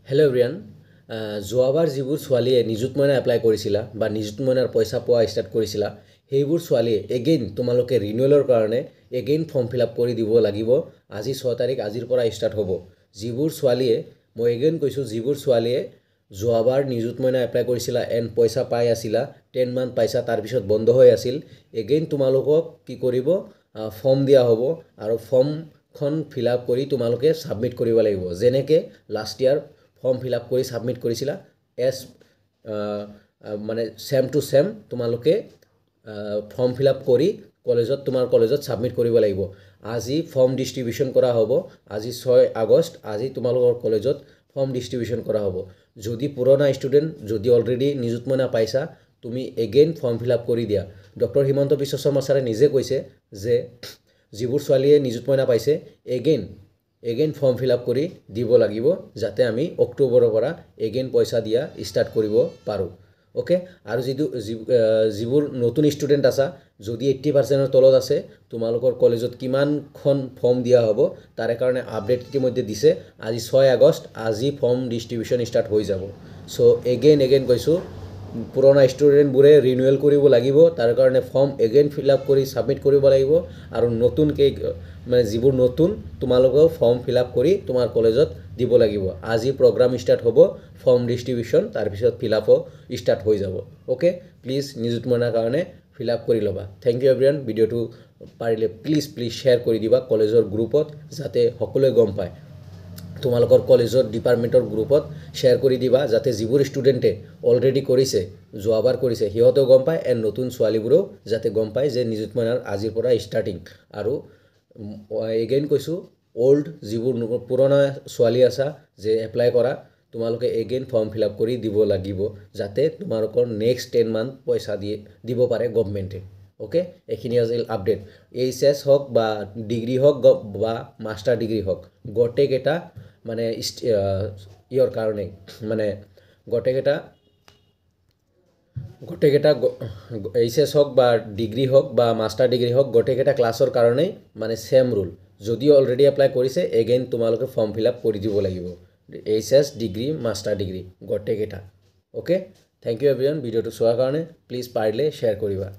Hello' everyone যোৱাবাৰ যিবোৰ ছোৱালীয়ে নিযুত মইনা এপ্লাই কৰিছিলা বা নিযুত মইনাৰ পইচা পোৱা ষ্টাৰ্ট কৰিছিলা সেইবোৰ ছোৱালীয়ে এগেইন তোমালোকে ৰিনিউৱেলৰ কাৰণে এগেইন ফৰ্ম ফিল আপ কৰি দিব লাগিব। আজি 6 তাৰিখ আজিৰ পৰা ষ্টাৰ্ট হ'ব। যিবোৰ ছোৱালীয়ে মই এগেইন কৈছোঁ যিবোৰ ছোৱালীয়ে যোৱাবাৰ নিযুত মইনা এপ্লাই কৰিছিলা এণ্ড পইচা পাই আছিলা 10 মান্থ পাইছা তাৰপিছত বন্ধ হৈ আছিল এগেইন তোমালোকক কি কৰিব ফৰ্ম দিয়া হ'ব আৰু ফৰ্মখন ফিল আপ কৰি তোমালোকে ছাবমিট কৰিব লাগিব। যেনেকৈ last year form fill up কৰি ছাবমিট কৰিছিলা মানে ছেম টু ছেম তোমালোকে ফৰ্ম ফিল আপ কৰি তোমাৰ কলেজত ছাবমিট কৰিব লাগিব। আজি ফৰ্ম ডিষ্ট্ৰিবিউশ্যন কৰা হ'ব। আজি 6 আগষ্ট আজি তোমালোকৰ কলেজত ফৰ্ম ডিষ্ট্ৰিবিউশ্যন কৰা হ'ব। যদি পুৰণা ষ্টুডেণ্ট যদি অলৰেডি নিযুত মইনা পাইছা তুমি এগেইন ফৰ্ম ফিল আপ কৰি দিয়া। ডক্টৰ হিমন্ত বিশ্ব শৰ্মা ছাৰে নিজে কৈছে যে যিবোৰ ছোৱালীয়ে নিযুত মইনা পাইছে এগেইন ফৰ্ম ফিল আপ কৰি দিব লাগিব যাতে আমি অক্টোবৰৰ পৰা এগেইন পইচা দিয়া ষ্টাৰ্ট কৰিব পাৰোঁ। অ'কে, আৰু যিবোৰ নতুন ষ্টুডেণ্ট আছা যদি 80%ৰ তলত আছে তোমালোকৰ কলেজত কিমানখন ফৰ্ম দিয়া হ'ব তাৰে কাৰণে আপডেট ইতিমধ্যে দিছে। আজি 6 আগষ্ট আজি ফৰ্ম ডিষ্ট্ৰিবিউশ্যন ষ্টাৰ্ট হৈ যাব। চ' এগেইন কৈছোঁ পুৰণা ষ্টুডেণ্টবোৰে ৰিনিউৱেল কৰিব লাগিব। তাৰ কাৰণে ফৰ্ম এগেইন ফিল আপ কৰি ছাবমিট কৰিব লাগিব আৰু নতুনকৈ মানে যিবোৰ নতুন তোমালোকেও ফৰ্ম ফিল আপ কৰি তোমাৰ কলেজত দিব লাগিব। আজি প্ৰগ্ৰাম ষ্টাৰ্ট হ'ব ফৰ্ম ডিষ্ট্ৰিবিউশ্যন তাৰপিছত ফিল আপো ষ্টাৰ্ট হৈ যাব। অ'কে, প্লিজ নিযুত মইনাৰ কাৰণে ফিল আপ কৰি ল'বা। Thank you everyone. ভিডিঅ'টো পাৰিলে প্লিজ শ্বেয়াৰ কৰি দিবা কলেজৰ গ্ৰুপত যাতে সকলোৱে গম পায়। তোমালোকৰ কলেজৰ ডিপাৰ্টমেণ্টৰ গ্ৰুপত শ্বেয়াৰ কৰি দিবা যাতে যিবোৰ ষ্টুডেণ্টে অলৰেডি কৰিছে যোৱাবাৰ কৰিছে সিহঁতেও গম পায় এণ্ড নতুন ছোৱালীবোৰেও যাতে গম পায় যে নিযুত মইনাৰ আজিৰ পৰা ষ্টাৰ্টিং। আৰু এগেইন কৈছোঁ অল্ড যিবোৰ পুৰণা ছোৱালী আছা যে এপ্লাই কৰা তোমালোকে এগেইন ফৰ্ম ফিল আপ কৰি দিব লাগিব যাতে তোমালোকৰ নেক্সট 10 মান্থ পইচা দিব পাৰে গভমেণ্টে। অ'কে, এইখিনি আছিল আপডেট। HS হওক বা ডিগ্ৰী হওক বা মাষ্টাৰ ডিগ্ৰী হওক গোটেইকেইটা মানে ইয়ৰ কাৰণে মানে গোটেইকেইটা HS হওক বা ডিগ্ৰী হওক বা মাষ্টাৰ ডিগ্ৰী হওক গোটেইকেইটা ক্লাছৰ কাৰণেই মানে ছেম ৰুল। যদি অলৰেডি এপ্লাই কৰিছে এগেইন তোমালোকে ফৰ্ম ফিল আপ কৰি দিব লাগিব HS ডিগ্ৰী মাষ্টাৰ ডিগ্ৰী গোটেইকেইটা। Okay, thank you everyone. ভিডিঅ'টো চোৱাৰ কাৰণে প্লিজ পাৰিলে শ্বেয়াৰ কৰিবা।